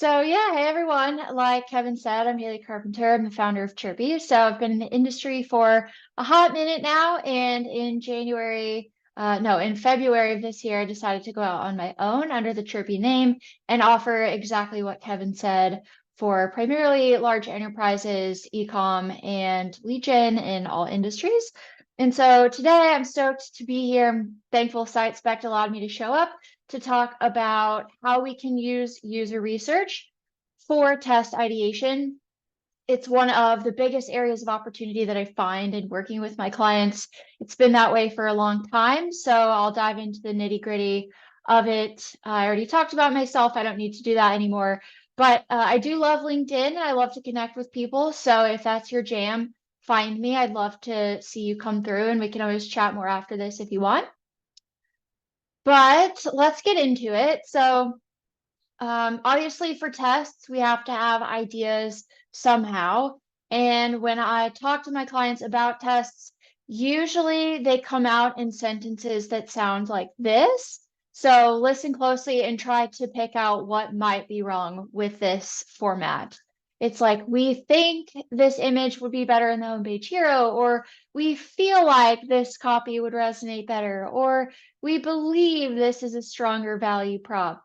So yeah, hey everyone. Like Kevin said, I'm Haley Carpenter. I'm the founder of Chirpy. So I've been in the industry for a hot minute now, and in February of this year, I decided to go out on my own under the Chirpy name and offer exactly what Kevin said for primarily large enterprises, e-com, and lead gen in all industries. And so today I'm stoked to be here. I'm thankful SiteSpect allowed me to show up to talk about how we can use user research for test ideation. It's one of the biggest areas of opportunity that I find in working with my clients. It's been that way for a long time, so I'll dive into the nitty-gritty of it. I already talked about myself. I don't need to do that anymore, but I do love LinkedIn and I love to connect with people. So if that's your jam, find me. I'd love to see you come through, and we can always chat more after this if you want. But let's get into it. So obviously for tests, we have to have ideas somehow. And when I talk to my clients about tests, usually they come out in sentences that sound like this. So listen closely and try to pick out what might be wrong with this format. It's like, we think this image would be better in the homepage hero, or we feel like this copy would resonate better, or we believe this is a stronger value prop.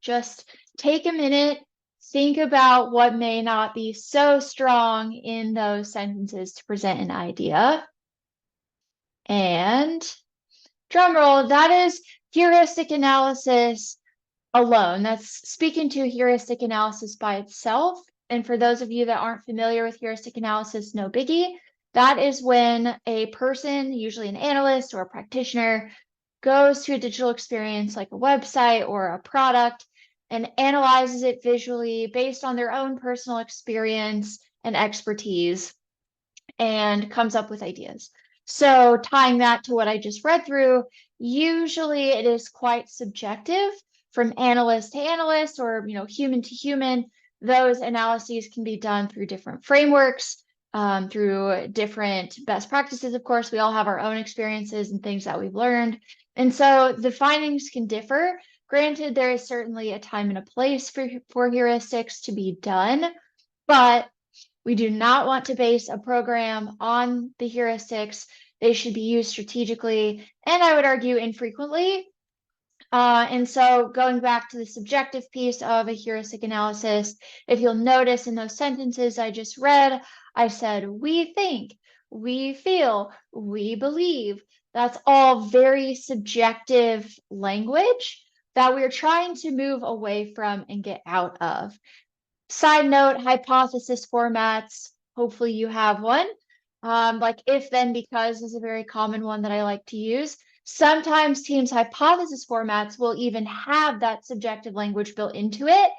Just take a minute, think about what may not be so strong in those sentences to present an idea. And drum roll, that is heuristic analysis alone. That's speaking to heuristic analysis by itself. And for those of you that aren't familiar with heuristic analysis, no biggie. That is when a person, usually an analyst or a practitioner, goes to a digital experience like a website or a product and analyzes it visually based on their own personal experience and expertise and comes up with ideas. So tying that to what I just read through, usually it is quite subjective from analyst to analyst, or human to human. Those analyses can be done through different frameworks, through different best practices. Of course, we all have our own experiences and things that we've learned. And so the findings can differ. Granted, there is certainly a time and a place for heuristics to be done, but we do not want to base a program on the heuristics. They should be used strategically, and I would argue infrequently. And so going back to the subjective piece of a heuristic analysis, if you'll notice in those sentences I just read, I said, we think, we feel, we believe. That's all very subjective language that we're trying to move away from and get out of. Side note, hypothesis formats, hopefully you have one. Like if, then, because is a very common one that I like to use. Sometimes teams' hypothesis formats will even have that subjective language built into it.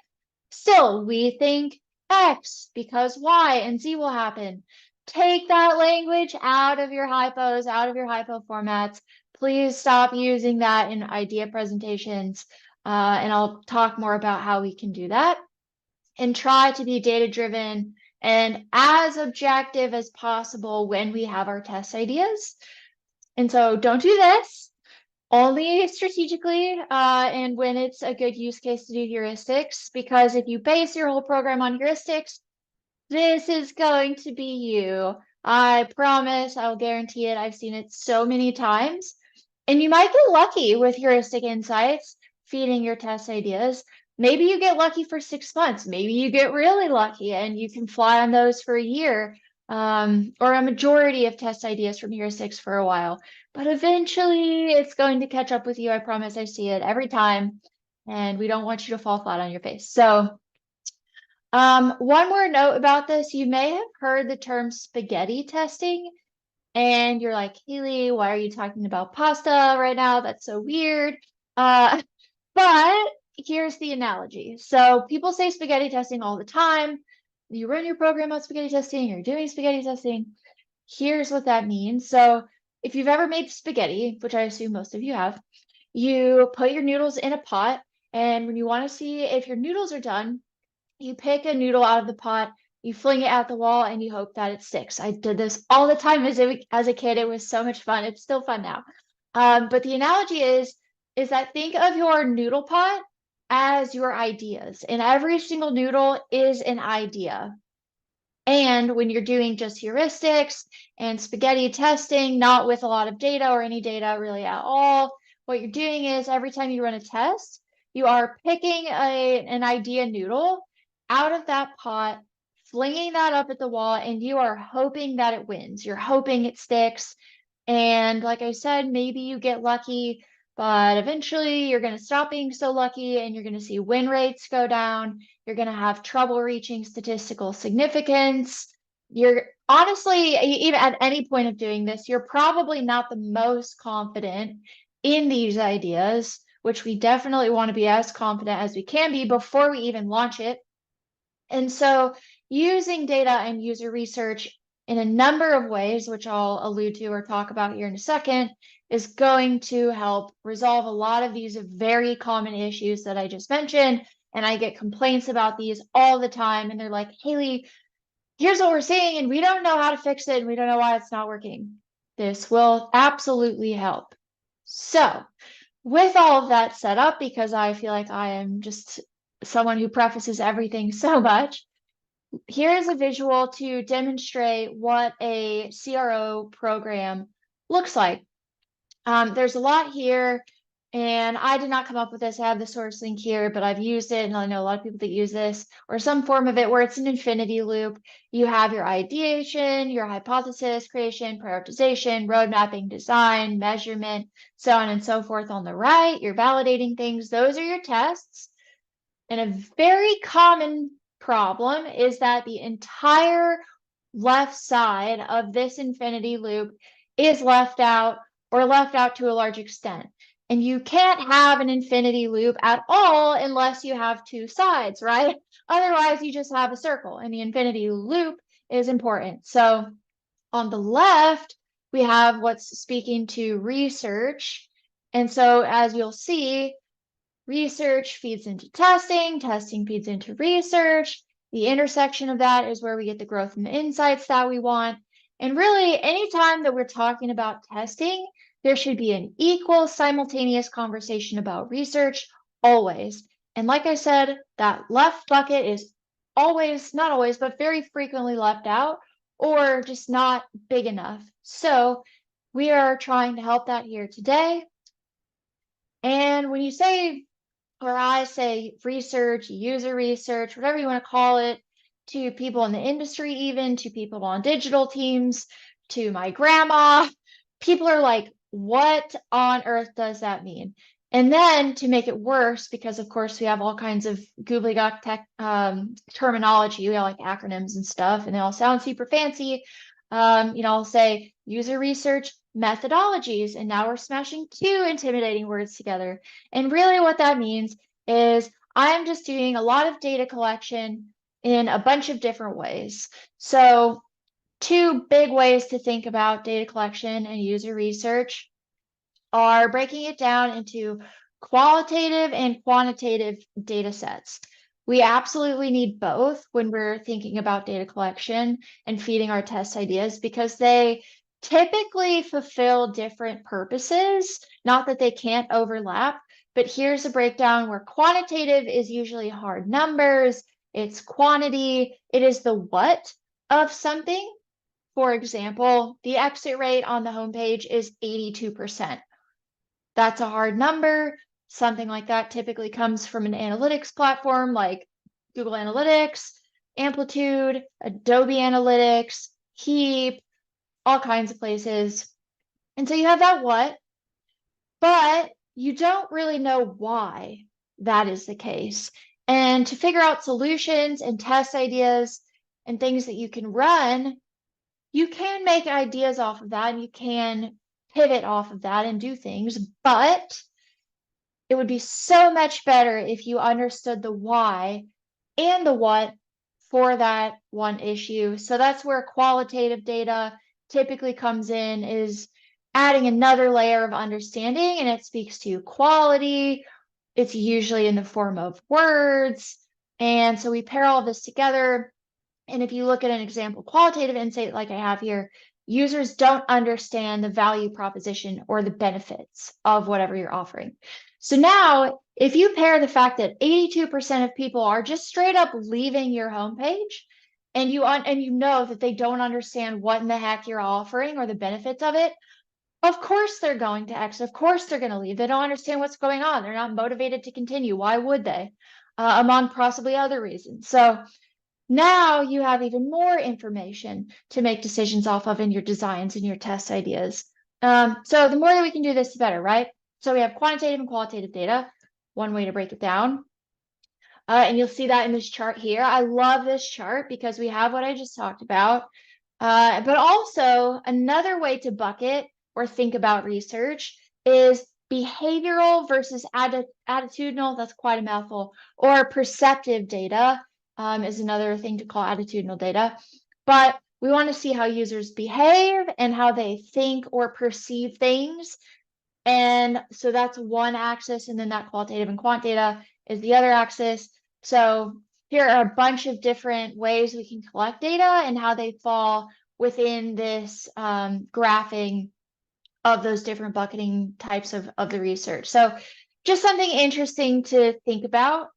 Still, we think X because Y and Z will happen. Take that language out of your hypos, out of your hypo formats. Please stop using that in idea presentations. And I'll talk more about how we can do that. And try to be data-driven and as objective as possible when we have our test ideas. And so don't do this, only strategically, and when it's a good use case to do heuristics, because if you base your whole program on heuristics, this is going to be you. I promise, I'll guarantee it. I've seen it so many times. And you might get lucky with heuristic insights feeding your test ideas. Maybe you get lucky for 6 months. Maybe you get really lucky and you can fly on those for a year, or a majority of test ideas from heuristics for a while. But eventually it's going to catch up with you. I promise. I see it every time. And we don't want you to fall flat on your face. So one more note about this. You may have heard the term spaghetti testing. And you're like, Haley, why are you talking about pasta right now? That's so weird. But here's the analogy. So people say spaghetti testing all the time. You run your program on spaghetti testing, you're doing spaghetti testing. Here's what that means. So if you've ever made spaghetti, which I assume most of you have, you put your noodles in a pot. And when you want to see if your noodles are done, you pick a noodle out of the pot, you fling it at the wall, and you hope that it sticks. I did this all the time as a kid. It was so much fun. It's still fun now. But the analogy is that think of your noodle pot as your ideas, and every single noodle is an idea. And when you're doing just heuristics and spaghetti testing, not with a lot of data or any data really at all, what you're doing is every time you run a test, you are picking an idea noodle out of that pot, flinging that up at the wall, and you are hoping that it wins. You're hoping it sticks. And like I said, maybe you get lucky, but eventually you're going to stop being so lucky and you're going to see win rates go down. You're going to have trouble reaching statistical significance. You're honestly, even at any point of doing this, you're probably not the most confident in these ideas, which we definitely want to be as confident as we can be before we even launch it. And so using data and user research in a number of ways, which I'll allude to or talk about here in a second, is going to help resolve a lot of these very common issues that I just mentioned. And I get complaints about these all the time. And they're like, Haley, here's what we're seeing, and we don't know how to fix it, and we don't know why it's not working. This will absolutely help. So with all of that set up, because I feel like I am just someone who prefaces everything so much, here is a visual to demonstrate what a CRO program looks like. There's a lot here, and I did not come up with this. I have the source link here, but I've used it, and I know a lot of people that use this or some form of it where it's an infinity loop. You have your ideation, your hypothesis creation, prioritization, road mapping, design, measurement, so on and so forth on the right. You're validating things. Those are your tests. And a very common problem is that the entire left side of this infinity loop is left out or left out to a large extent. And you can't have an infinity loop at all unless you have two sides, right? Otherwise, you just have a circle, and the infinity loop is important. So on the left, we have what's speaking to research. And so as you'll see, research feeds into testing, testing feeds into research. The intersection of that is where we get the growth and the insights that we want. And really, anytime that we're talking about testing, there should be an equal simultaneous conversation about research, always. And like I said, that left bucket is always, not always, but very frequently left out or just not big enough. So we are trying to help that here today. And when you say, or I say research, user research, whatever you want to call it, to people in the industry, even to people on digital teams, to my grandma, people are like, what on earth does that mean? And then to make it worse, because of course we have all kinds of gobbledygook tech terminology, we all like acronyms and stuff, and they all sound super fancy. I'll say user research methodologies, and now we're smashing two intimidating words together. And really what that means is I'm just doing a lot of data collection in a bunch of different ways. So two big ways to think about data collection and user research are breaking it down into qualitative and quantitative data sets. We absolutely need both when we're thinking about data collection and feeding our test ideas, because they typically fulfill different purposes. Not that they can't overlap, but here's a breakdown where quantitative is usually hard numbers, it's quantity, it is the what of something. For example, the exit rate on the homepage is 82%. That's a hard number. Something like that typically comes from an analytics platform like Google Analytics, Amplitude, Adobe Analytics, Keep, all kinds of places. And so you have that what, but you don't really know why that is the case. And to figure out solutions and test ideas and things that you can run, you can make ideas off of that and you can pivot off of that and do things, but it would be so much better if you understood the why and the what for that one issue. So that's where qualitative data typically comes in, is adding another layer of understanding, and it speaks to quality. It's usually in the form of words. And so we pair all this together. And if you look at an example qualitative insight like I have here, users don't understand the value proposition or the benefits of whatever you're offering. So now, if you pair the fact that 82% of people are just straight up leaving your homepage, and you know that they don't understand what in the heck you're offering or the benefits of it, of course they're going to exit. Of course they're going to leave. They don't understand what's going on. They're not motivated to continue. Why would they? Among possibly other reasons. So now you have even more information to make decisions off of in your designs and your test ideas. So the more that we can do this, the better, right? So we have quantitative and qualitative data, one way to break it down. And you'll see that in this chart here. I love this chart because we have what I just talked about. But also another way to bucket or think about research is behavioral versus attitudinal. That's quite a mouthful. Or perceptive data is another thing to call attitudinal data. But we want to see how users behave and how they think or perceive things. And so that's one axis, and then that qualitative and quant data is the other axis. So here are a bunch of different ways we can collect data and how they fall within this graphing of those different bucketing types of the research. So just something interesting to think about.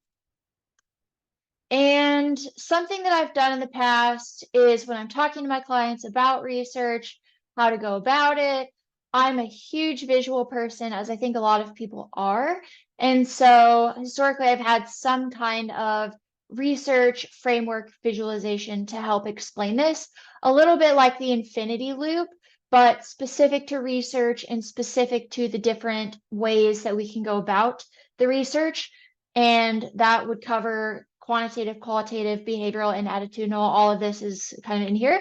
And something that I've done in the past is when I'm talking to my clients about research, how to go about it, I'm a huge visual person, as I think a lot of people are. And so historically, I've had some kind of research framework visualization to help explain this, a little bit like the infinity loop, but specific to research and specific to the different ways that we can go about the research. And that would cover quantitative, qualitative, behavioral, and attitudinal. All of this is kind of in here.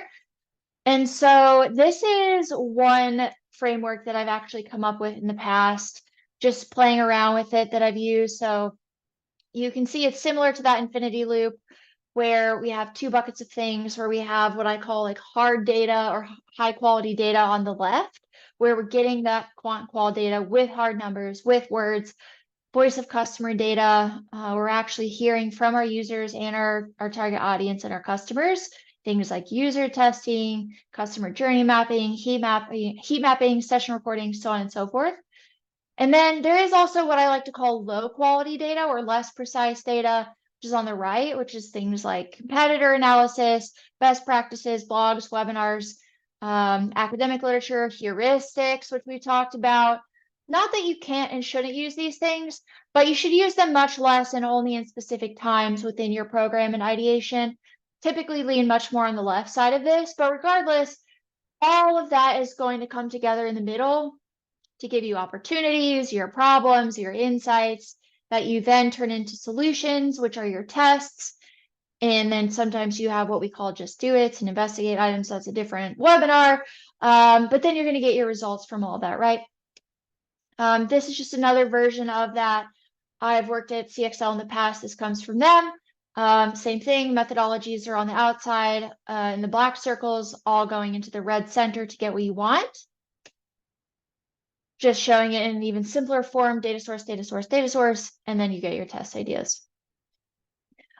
And so this is one framework that I've actually come up with in the past, just playing around with it that I've used. So you can see it's similar to that infinity loop where we have two buckets of things, where we have what I call like hard data or high quality data on the left, where we're getting that qual data with hard numbers, with words, voice of customer data. We're actually hearing from our users and our target audience and our customers, things like user testing, customer journey mapping, heat mapping, session reporting, so on and so forth. And then there is also what I like to call low quality data or less precise data, which is on the right, which is things like competitor analysis, best practices, blogs, webinars, academic literature, heuristics, which we talked about. Not that you can't and shouldn't use these things, but you should use them much less and only in specific times within your program and ideation. Typically lean much more on the left side of this, but regardless, all of that is going to come together in the middle to give you opportunities, your problems, your insights that you then turn into solutions, which are your tests. And then sometimes you have what we call just do it and investigate items. That's a different webinar. But then you're going to get your results from all that, right? This is just another version of that. I've worked at CXL in the past. This comes from them. Same thing, methodologies are on the outside in the black circles, all going into the red center to get what you want. Just showing it in an even simpler form, data source, data source, data source, and then you get your test ideas.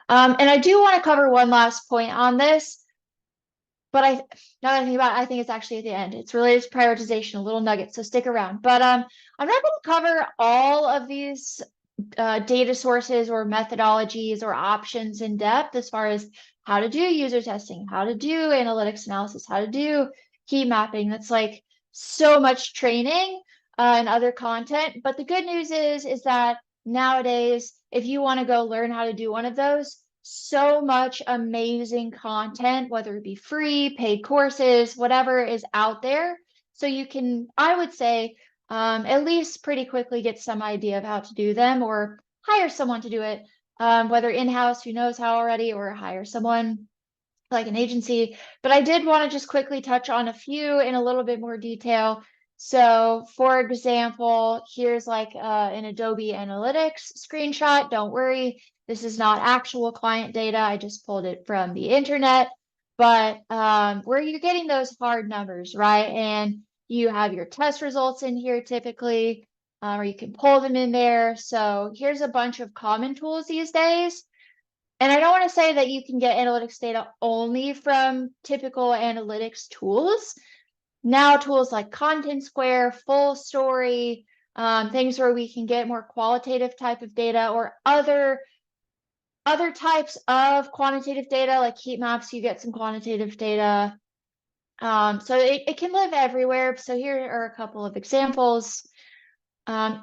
And I do want to cover one last point on this, but now that I think about it, I think it's actually at the end. It's related to prioritization, a little nugget, so stick around. But I'm not going to cover all of these data sources or methodologies or options in depth as far as how to do user testing, how to do analytics analysis, how to do heat mapping. That's like so much training and other content. But the good news is that nowadays, if you want to go learn how to do one of those, so much amazing content, whether it be free, paid courses, whatever is out there. So you can, I would say, at least pretty quickly get some idea of how to do them, or hire someone to do it, whether in-house, who knows how already, or hire someone like an agency. But I did want to just quickly touch on a few in a little bit more detail. So for example, here's like an Adobe Analytics screenshot. Don't worry, this is not actual client data. I just pulled it from the internet, but where you're getting those hard numbers, right? And you have your test results in here typically, or you can pull them in there. So here's a bunch of common tools these days. And I don't want to say that you can get analytics data only from typical analytics tools. Now tools like Content Square, Full Story, things where we can get more qualitative type of data, or other types of quantitative data, like heat maps, you get some quantitative data. So it can live everywhere. So here are a couple of examples.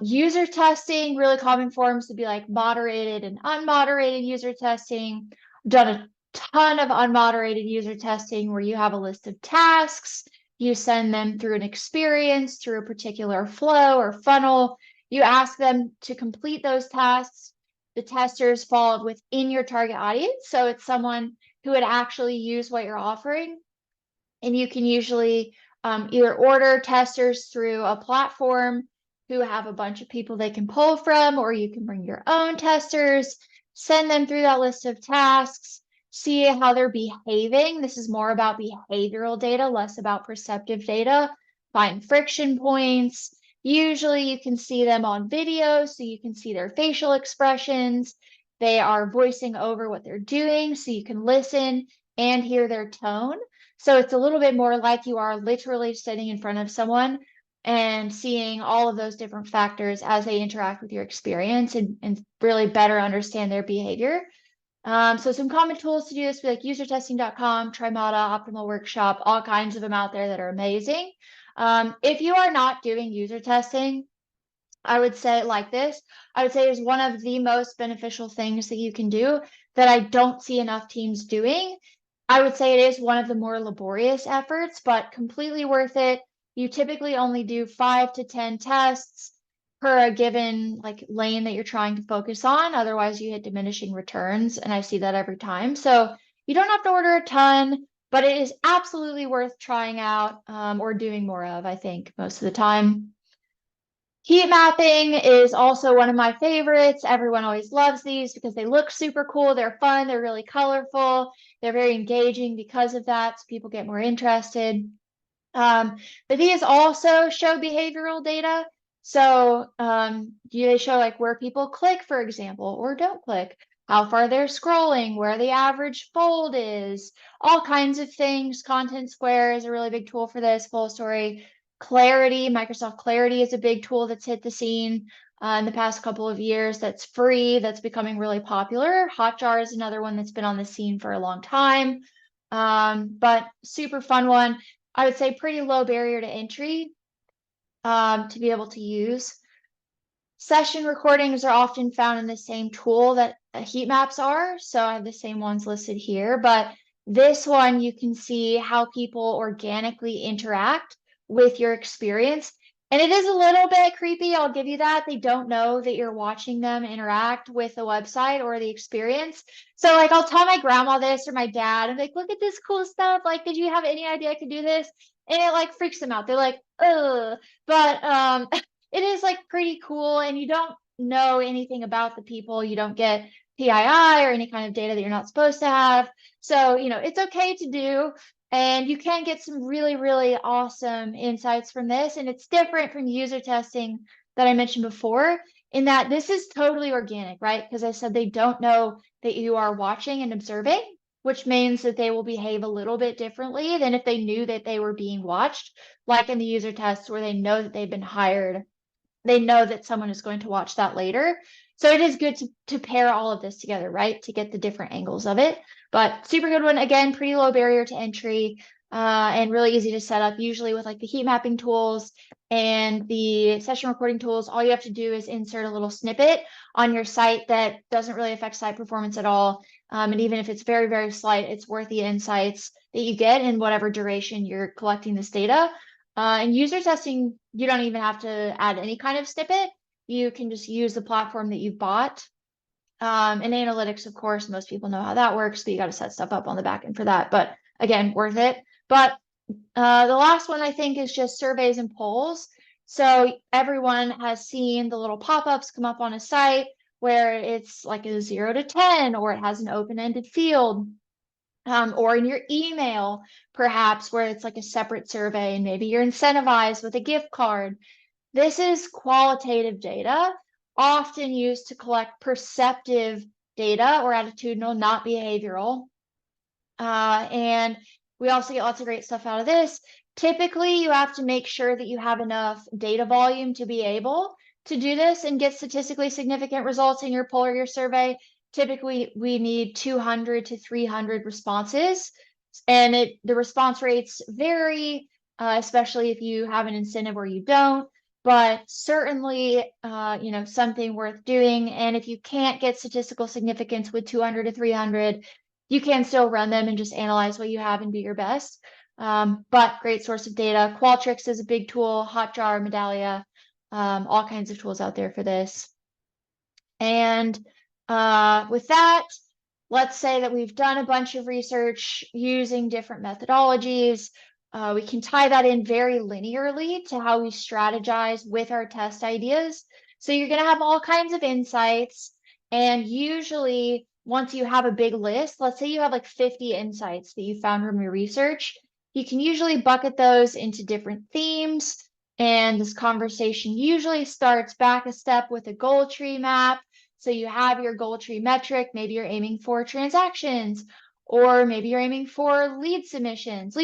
User testing, really common forms would be like moderated and unmoderated user testing. I've done a ton of unmoderated user testing where you have a list of tasks, you send them through an experience, through a particular flow or funnel, you ask them to complete those tasks. The testers fall within your target audience, so it's someone who would actually use what you're offering. And you can usually either order testers through a platform who have a bunch of people they can pull from, or you can bring your own testers, send them through that list of tasks, see how they're behaving. This is more about behavioral data, less about perceptive data. Find friction points. Usually you can see them on video, so you can see their facial expressions. They are voicing over what they're doing, so you can listen and hear their tone. So it's a little bit more like you are literally sitting in front of someone and seeing all of those different factors as they interact with your experience, and really better understand their behavior. So some common tools to do this would be like usertesting.com, Trimata, Optimal Workshop, all kinds of them out there that are amazing. If you are not doing user testing, I would say it like this. I would say is one of the most beneficial things that you can do that I don't see enough teams doing. I would say it is one of the more laborious efforts, but completely worth it. You typically only do 5 to 10 tests per a given like lane that you're trying to focus on. Otherwise, you hit diminishing returns, and I see that every time. So you don't have to order a ton, but it is absolutely worth trying out or doing more of, I think, most of the time. Heat mapping is also one of my favorites. Everyone always loves these because they look super cool. They're fun. They're really colorful. They're very engaging because of that. So people get more interested. But these also show behavioral data. So they show like where people click, for example, or don't click, how far they're scrolling, where the average fold is, all kinds of things. Content Square is a really big tool for this. Full story. Clarity, Microsoft Clarity is a big tool that's hit the scene in the past couple of years. That's free, that's becoming really popular. Hotjar is another one that's been on the scene for a long time, but super fun one. I would say pretty low barrier to entry to be able to use. Session recordings are often found in the same tool that heat maps are. So I have the same ones listed here, but this one you can see how people organically interact with your experience. And it is a little bit creepy, I'll give you that. They don't know that you're watching them interact with the website or the experience. So like I'll tell my grandma this or my dad, and like, look at this cool stuff. Like, did you have any idea I could do this? And it like freaks them out. They're like, ugh. But it is like pretty cool, and you don't know anything about the people. You don't get PII or any kind of data that you're not supposed to have. So, it's okay to do. And you can get some really, really awesome insights from this. And it's different from user testing that I mentioned before, in that this is totally organic, right? Because I said they don't know that you are watching and observing, which means that they will behave a little bit differently than if they knew that they were being watched, like in the user tests where they know that they've been hired. They know that someone is going to watch that later. So it is good to pair all of this together, right? To get the different angles of it. But super good one. Again, pretty low barrier to entry and really easy to set up. Usually with like the heat mapping tools and the session recording tools, all you have to do is insert a little snippet on your site that doesn't really affect site performance at all. And even if it's very, very slight, it's worth the insights that you get in whatever duration you're collecting this data. In user testing, you don't even have to add any kind of snippet. You can just use the platform that you've bought. And analytics, of course, most people know how that works, but you got to set stuff up on the back end for that. But again, worth it. But the last one I think is just surveys and polls. So everyone has seen the little pop-ups come up on a site where it's like a 0 to 10, or it has an open-ended field. Or in your email, perhaps, where it's like a separate survey and maybe you're incentivized with a gift card. This is qualitative data, often used to collect perceptive data or attitudinal, not behavioral. And we also get lots of great stuff out of this. Typically, you have to make sure that you have enough data volume to be able to do this and get statistically significant results in your poll or your survey, typically we need 200 to 300 responses. And the response rates vary, especially if you have an incentive or you don't. But certainly, something worth doing. And if you can't get statistical significance with 200 to 300, you can still run them and just analyze what you have and do your best. But great source of data. Qualtrics is a big tool, Hotjar, Medallia, all kinds of tools out there for this. And with that, let's say that we've done a bunch of research using different methodologies. We can tie that in very linearly to how we strategize with our test ideas. So you're going to have all kinds of insights. And usually, once you have a big list, let's say you have like 50 insights that you found from your research, you can usually bucket those into different themes. And this conversation usually starts back a step with a goal tree map. So you have your goal tree metric. Maybe you're aiming for transactions, or maybe you're aiming for lead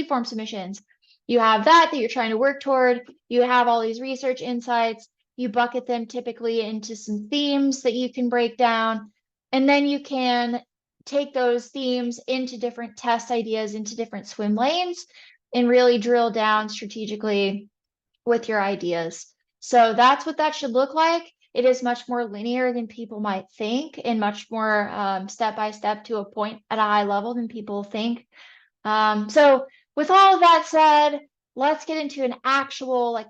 form submissions. You have that you're trying to work toward. You have all these research insights. You bucket them typically into some themes that you can break down. And then you can take those themes into different test ideas, into different swim lanes, and really drill down strategically with your ideas. So that's what that should look like. It is much more linear than people might think, and much more step by step to a point at a high level than people think. So with all of that said, let's get into an actual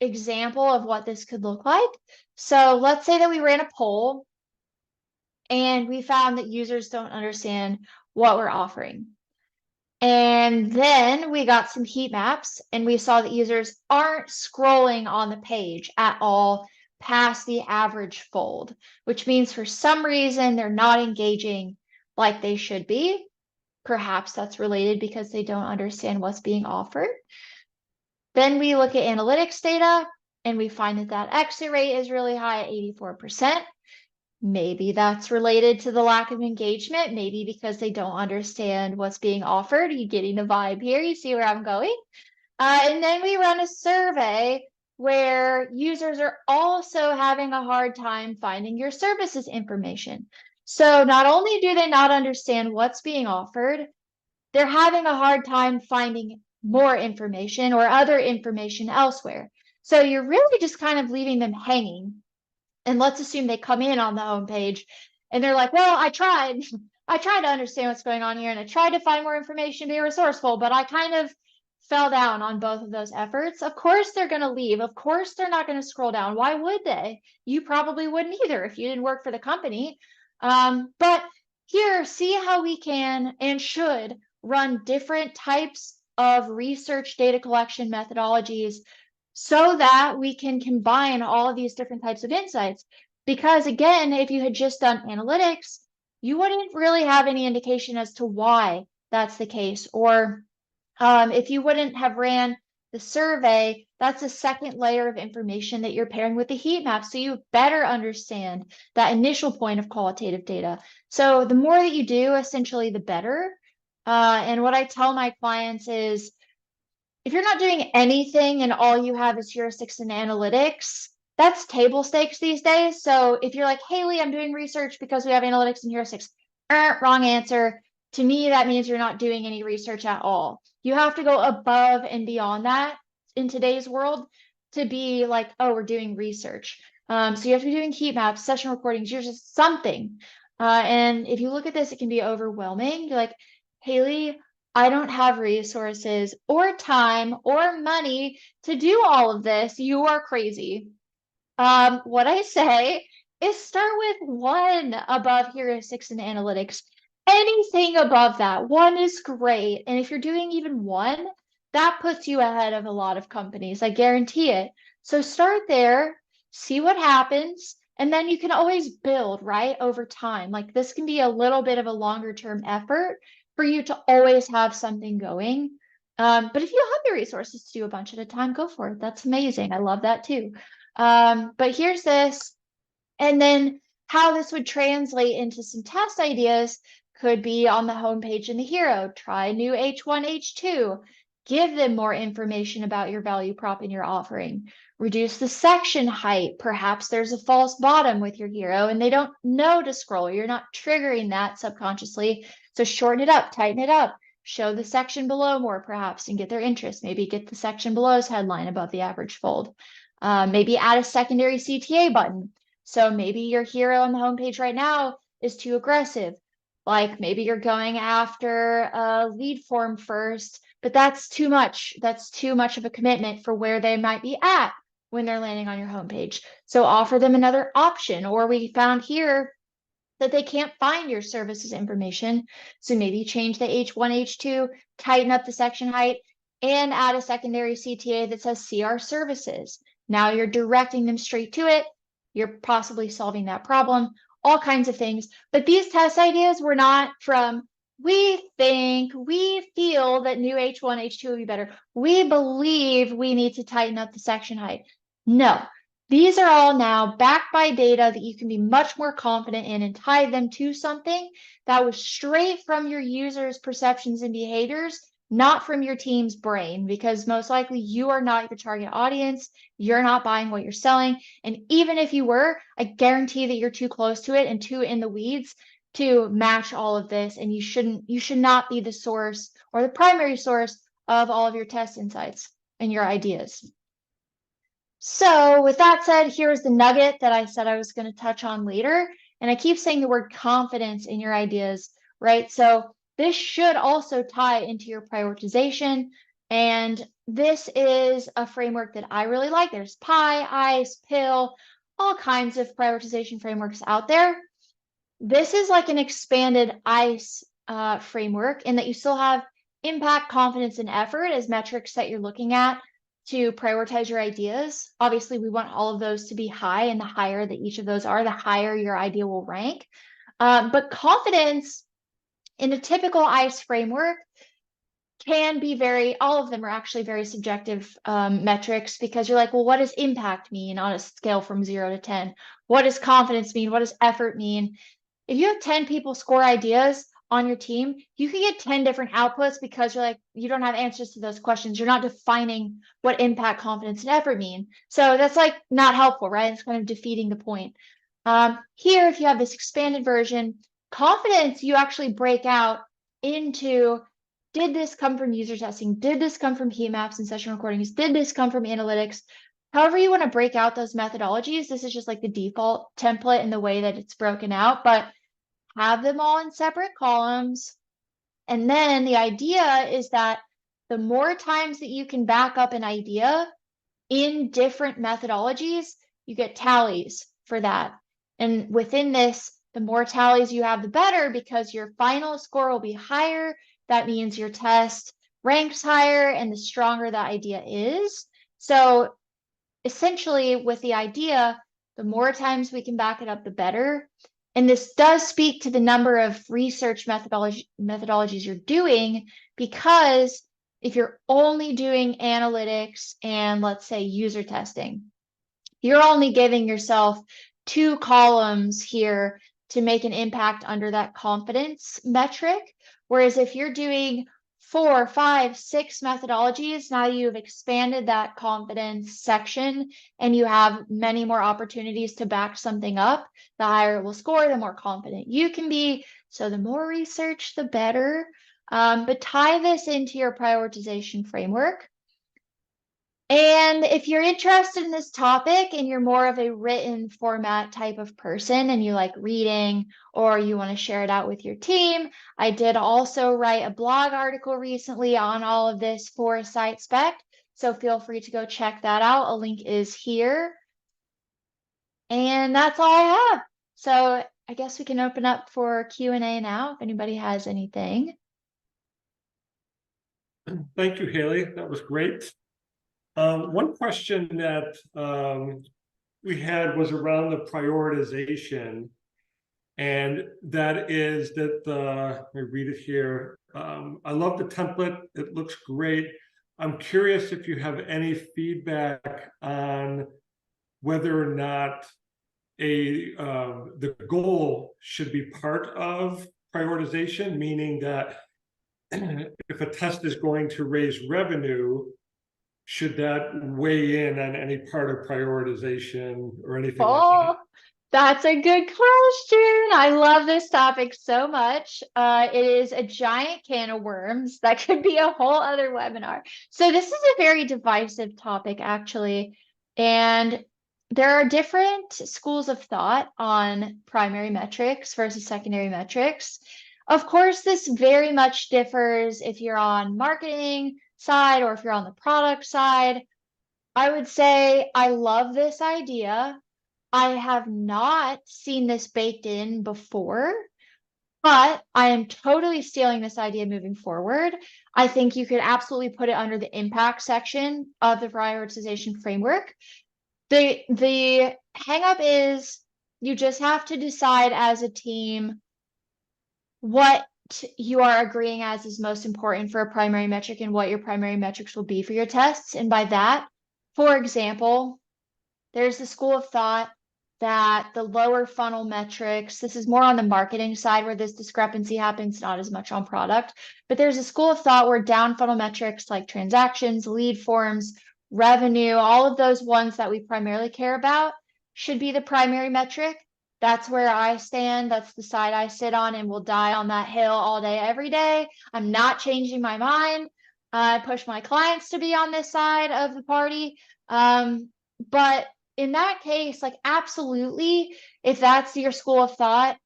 example of what this could look like. So let's say that we ran a poll and we found that users don't understand what we're offering. And then we got some heat maps and we saw that users aren't scrolling on the page at all past the average fold, which means for some reason they're not engaging like they should be. Perhaps that's related because they don't understand what's being offered. Then we look at analytics data and we find that that exit rate is really high at 84%. Maybe that's related to the lack of engagement, maybe because they don't understand what's being offered. You getting the vibe here? You see where I'm going? And then we run a survey where users are also having a hard time finding your services information. So not only do they not understand what's being offered, they're having a hard time finding more information or other information elsewhere. So you're really just kind of leaving them hanging. And let's assume they come in on the homepage and they're like, well, I tried to understand what's going on here and I tried to find more information, be resourceful, but I kind of fell down on both of those efforts. Of course, they're going to leave. Of course, they're not going to scroll down. Why would they? You probably wouldn't either if you didn't work for the company. But here, see how we can and should run different types of research data collection methodologies so that we can combine all of these different types of insights. Because again, if you had just done analytics, you wouldn't really have any indication as to why that's the case. Or if you wouldn't have ran the survey, that's a second layer of information that you're pairing with the heat map. So you better understand that initial point of qualitative data. So the more that you do, essentially, the better. And what I tell my clients is, if you're not doing anything and all you have is heuristics and analytics, that's table stakes these days. So if you're like, Haley, I'm doing research because we have analytics and heuristics, wrong answer. To me, that means you're not doing any research at all. You have to go above and beyond that in today's world to be like, oh, we're doing research. So you have to be doing heat maps, session recordings, you're just something. And if you look at this, it can be overwhelming. You're like, Haley, I don't have resources or time or money to do all of this. You are crazy. What I say is start with one above heuristics and analytics. Anything above that, one is great. And if you're doing even one, that puts you ahead of a lot of companies. I guarantee it. So start there, see what happens, and then you can always build, right, over time. Like this can be a little bit of a longer term effort for you to always have something going. But if you have the resources to do a bunch at a time, go for it. That's amazing. I love that too. But here's this. And then how this would translate into some test ideas could be on the homepage in the hero. Try new H1, H2. Give them more information about your value prop and your offering. Reduce the section height. Perhaps there's a false bottom with your hero and they don't know to scroll. You're not triggering that subconsciously. So shorten it up, tighten it up, show the section below more perhaps and get their interest. Maybe get the section below's headline above the average fold. Maybe add a secondary CTA button. So maybe your hero on the homepage right now is too aggressive. Like maybe you're going after a lead form first, but that's too much. That's too much of a commitment for where they might be at when they're landing on your homepage. So offer them another option. Or we found here that they can't find your services information. So maybe change the H1, H2, tighten up the section height, and add a secondary CTA that says see our services. Now you're directing them straight to it. You're possibly solving that problem, all kinds of things. But these test ideas were not from, we feel that new H1, H2 will be better. We believe we need to tighten up the section height. No, these are all now backed by data that you can be much more confident in and tie them to something that was straight from your users' perceptions and behaviors, not from your team's brain, because most likely you are not your target audience. You're not buying what you're selling. And even if you were, I guarantee that you're too close to it and too in the weeds to match all of this. And you should not be the source or the primary source of all of your test insights and your ideas. So with that said, here's the nugget that I said I was going to touch on later. And I keep saying the word confidence in your ideas, right? So this should also tie into your prioritization. And this is a framework that I really like. There's PI, ICE, PIL, all kinds of prioritization frameworks out there. This is like an expanded ICE framework in that you still have impact, confidence, and effort as metrics that you're looking at to prioritize your ideas. Obviously, we want all of those to be high, and the higher that each of those are, the higher your idea will rank. But confidence in a typical ICE framework can be all of them are actually very subjective metrics, because you're like, well, what does impact mean on a scale from 0 to 10? What does confidence mean? What does effort mean? If you have 10 people score ideas on your team, you can get 10 different outputs because you're like, you don't have answers to those questions. You're not defining what impact, confidence, and effort mean. So that's like not helpful, right? It's kind of defeating the point. Here, if you have this expanded version, confidence, you actually break out into, did this come from user testing? Did this come from heat maps and session recordings? Did this come from analytics? However you want to break out those methodologies, this is just like the default template in the way that it's broken out, but have them all in separate columns. And then the idea is that the more times that you can back up an idea in different methodologies, you get tallies for that. And within this, the more tallies you have, the better, because your final score will be higher. That means your test ranks higher and the stronger the idea is. So essentially with the idea, the more times we can back it up, the better. And this does speak to the number of research methodologies you're doing, because if you're only doing analytics and let's say user testing, you're only giving yourself 2 columns here to make an impact under that confidence metric. Whereas if you're doing 4, 5, 6 methodologies, now you've expanded that confidence section and you have many more opportunities to back something up. The higher it will score, the more confident you can be. So the more research, the better. But tie this into your prioritization framework. And if you're interested in this topic and you're more of a written format type of person and you like reading, or you want to share it out with your team, I did also write a blog article recently on all of this for SiteSpect. So feel free to go check that out. A link is here. And that's all I have. So I guess we can open up for Q&A now if anybody has anything. Thank you, Haley. That was great. One question that we had was around the prioritization, and that is that let me read it here. I love the template. It looks great. I'm curious if you have any feedback on whether or not the goal should be part of prioritization, meaning that if a test is going to raise revenue, should that weigh in on any part of prioritization or anything like that? Oh, that's a good question. I love this topic so much. It is a giant can of worms that could be a whole other webinar. So this is a very divisive topic, actually. And there are different schools of thought on primary metrics versus secondary metrics. Of course, this very much differs if you're on marketing side or if you're on the product side. I would say I love this idea. I have not seen this baked in before, but I am totally stealing this idea moving forward. I think you could absolutely put it under the impact section of the prioritization framework. The hang up is you just have to decide as a team what you are agreeing as is most important for a primary metric and what your primary metrics will be for your tests. And by that, for example, there's the school of thought that the lower funnel metrics, this is more on the marketing side where this discrepancy happens, not as much on product, but there's a school of thought where down funnel metrics like transactions, lead forms, revenue, all of those ones that we primarily care about should be the primary metric. That's where I stand. That's the side I sit on and will die on that hill all day, every day. I'm not changing my mind. I push my clients to be on this side of the party. But in that case, like absolutely, if that's your school of thought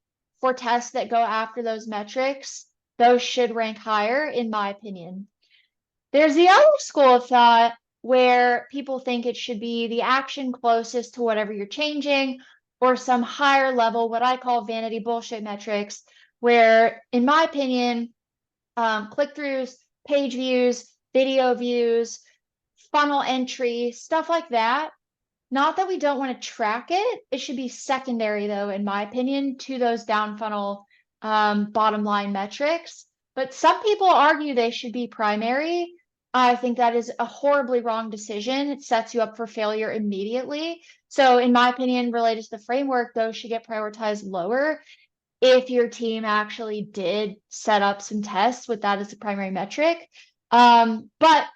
for tests that go after those metrics, those should rank higher, in my opinion. There's the other school of thought where people think it should be the action closest to whatever you're changing, or some higher level, what I call vanity bullshit metrics, where, in my opinion, click-throughs, page views, video views, funnel entry, stuff like that. Not that we don't want to track it. It should be secondary, though, in my opinion, to those down funnel bottom line metrics. But some people argue they should be primary. I think that is a horribly wrong decision. It sets you up for failure immediately. So in my opinion, related to the framework, those should get prioritized lower if your team actually did set up some tests with that as a primary metric. But to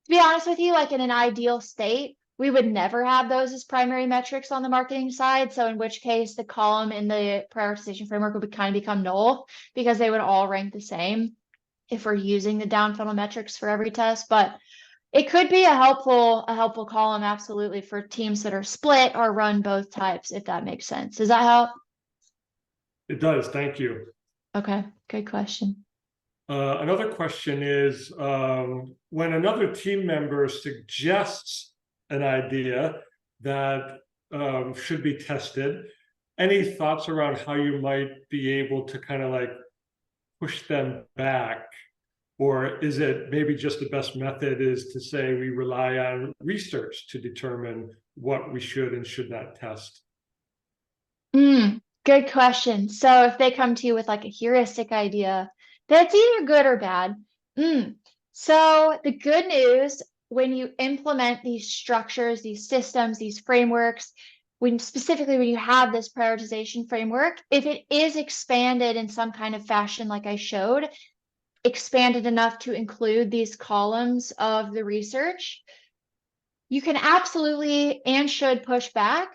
be honest with you, like in an ideal state, we would never have those as primary metrics on the marketing side. So in which case the column in the prioritization framework would kind of become null because they would all rank the same if we're using the down funnel metrics for every test. But it could be a helpful column, absolutely, for teams that are split or run both types, if that makes sense. Does that help? It does, thank you. Okay, good question. Another question is, when another team member suggests an idea that should be tested, any thoughts around how you might be able to kind of like push them back? Or is it maybe just the best method is to say we rely on research to determine what we should and should not test? Good question. So if they come to you with like a heuristic idea, that's either good or bad. So the good news, when you implement these structures, these systems, these frameworks, specifically when you have this prioritization framework, if it is expanded in some kind of fashion, like I showed, expanded enough to include these columns of the research, you can absolutely and should push back.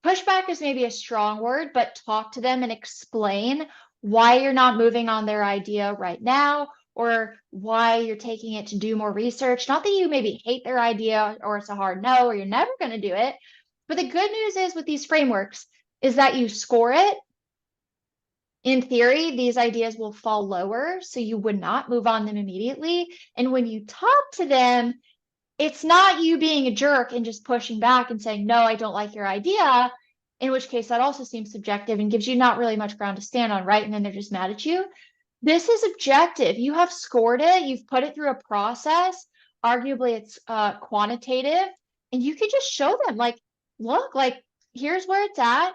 Pushback is maybe a strong word, but talk to them and explain why you're not moving on their idea right now, or why you're taking it to do more research. Not that you maybe hate their idea or it's a hard no, or you're never going to do it. But the good news is with these frameworks is that you score it. In theory, these ideas will fall lower, so you would not move on them immediately. And when you talk to them, it's not you being a jerk and just pushing back and saying, no, I don't like your idea, in which case that also seems subjective and gives you not really much ground to stand on, right? And then they're just mad at you. This is objective. You have scored it. You've put it through a process. Arguably, it's quantitative. And you can just show them, like, look, like, here's where it's at.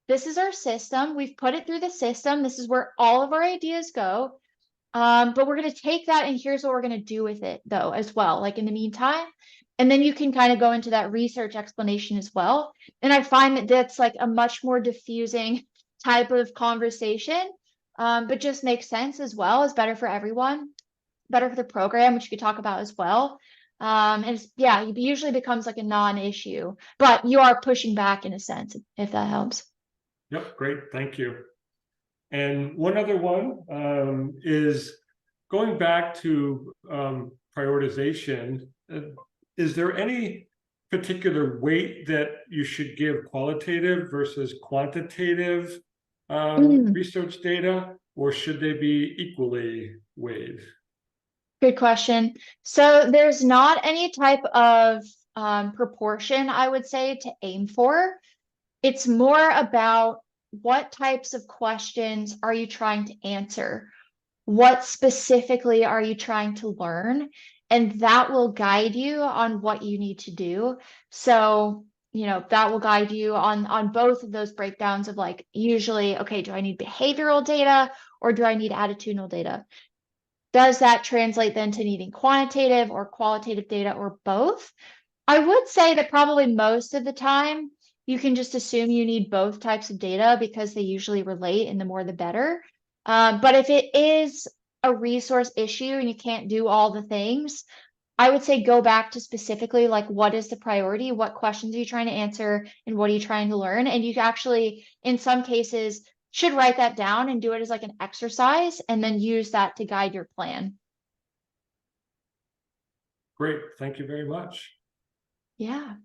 This is our system. We've put it through the system. This is where all of our ideas go. But we're going to take that and here's what we're going to do with it, though, as well, like in the meantime. And then you can kind of go into that research explanation as well. And I find that that's like a much more diffusing type of conversation, but just makes sense as well. Is better for everyone, better for the program, which you could talk about as well. Yeah, it usually becomes like a non-issue, but you are pushing back in a sense, if that helps. Yep, great, thank you. And one other one is going back to prioritization. Is there any particular weight that you should give qualitative versus quantitative Mm, research data, or should they be equally weighed? good question. So there's not any type of proportion, I would say, to aim for. It's more about what types of questions are you trying to answer? What specifically are you trying to learn? And that will guide you on what you need to do. So, that will guide you on both of those breakdowns of like, usually, okay, do I need behavioral data or do I need attitudinal data? Does that translate then to needing quantitative or qualitative data or both? I would say that probably most of the time you can just assume you need both types of data because they usually relate, and the more the better. But if it is a resource issue and you can't do all the things, I would say go back to specifically like what is the priority, what questions are you trying to answer, and what are you trying to learn? And you actually, in some cases, should write that down and do it as like an exercise and then use that to guide your plan. Great, thank you very much. Yeah.